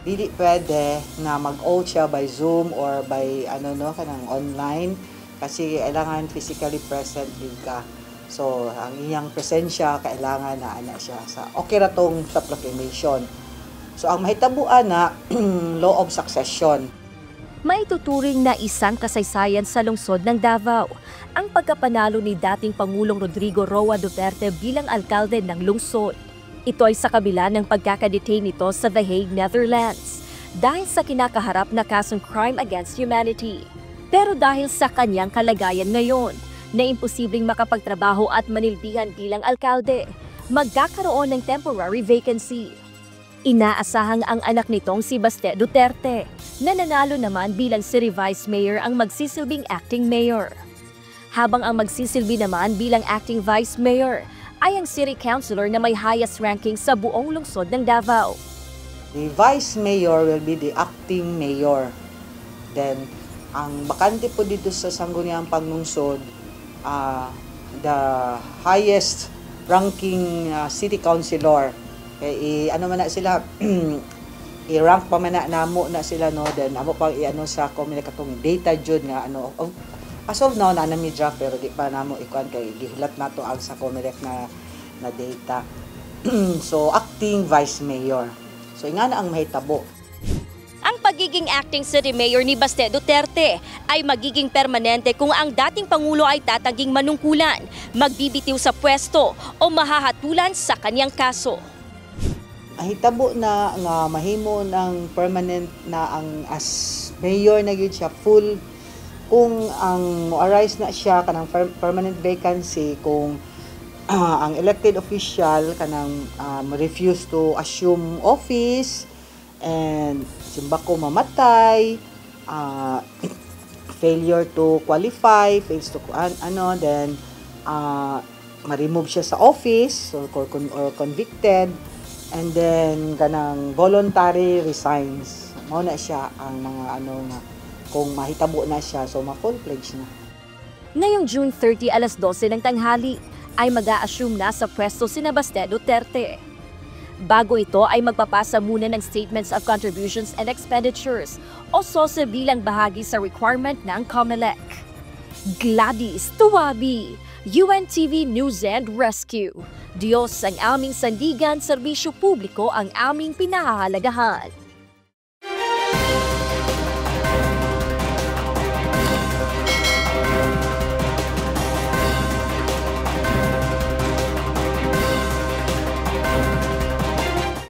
dili pwede na mag-oath siya by Zoom or by kanang online kasi kailangan physically present din ka. So ang iyang presensya kailangan na ana siya sa okay ra tong sa proclamation. So ang mahitabuan na law of succession. Maituturing na isang kasaysayan sa lungsod ng Davao ang pagkapanalo ni dating Pangulong Rodrigo Roa Duterte bilang alkalde ng lungsod. Ito ay sa kabila ng pagkakadetain nito sa The Hague, Netherlands dahil sa kinakaharap na kasong crime against humanity. Pero dahil sa kanyang kalagayan ngayon na imposibleng makapagtrabaho at manilbihan bilang alkalde, magkakaroon ng temporary vacancy. Inaasahang ang anak nitong si Baste Duterte na nanalo naman bilang City Vice Mayor ang magsisilbing acting mayor. Habang ang magsisilbi naman bilang acting Vice Mayor ay ang City Councilor na may highest ranking sa buong lungsod ng Davao. The Vice Mayor will be the acting mayor. Then, ang bakante po dito sa Sangguniang Panglungsod, the highest ranking City Councilor. Man na sila, i-rank pa man na namo na sila, no? Then, amo pang sa Comelec katong data jud nga, as of now, naanami draft, pero di pa namo ikuan kay gihulat na to ang sa Comelec na data. So, acting Vice Mayor. So, nga na ang mahitabo. Ang pagiging acting city mayor ni Baste Duterte ay magiging permanente kung ang dating Pangulo ay tataging manungkulan, magbibitiw sa pwesto o mahahatulan sa kanyang kaso. Mahitabo na nga mahimo ng permanent na ang as mayor na gyud siya full kung ang mo-arise na siya kanang permanent vacancy kung ang elected official kanang refuse to assume office and simbako mamatay, failure to qualify, fails to then ma-remove siya sa office or convicted, and then kanang voluntary resigns. Mao na siya ang mga nga kung mahitabo na siya, so ma-full pledge na. Ngayong June 30 alas 12 ng tanghali ay mag-a-assume na sa pwesto si Baste Duterte. Bago ito ay magpapasa muna ng Statements of Contributions and Expenditures o SOSE bilang bahagi sa requirement ng Comelec. Gladys Tuwabi, UNTV News and Rescue. Diyos ang aming sandigan, serbisyo publiko ang aming pinahahalagahan.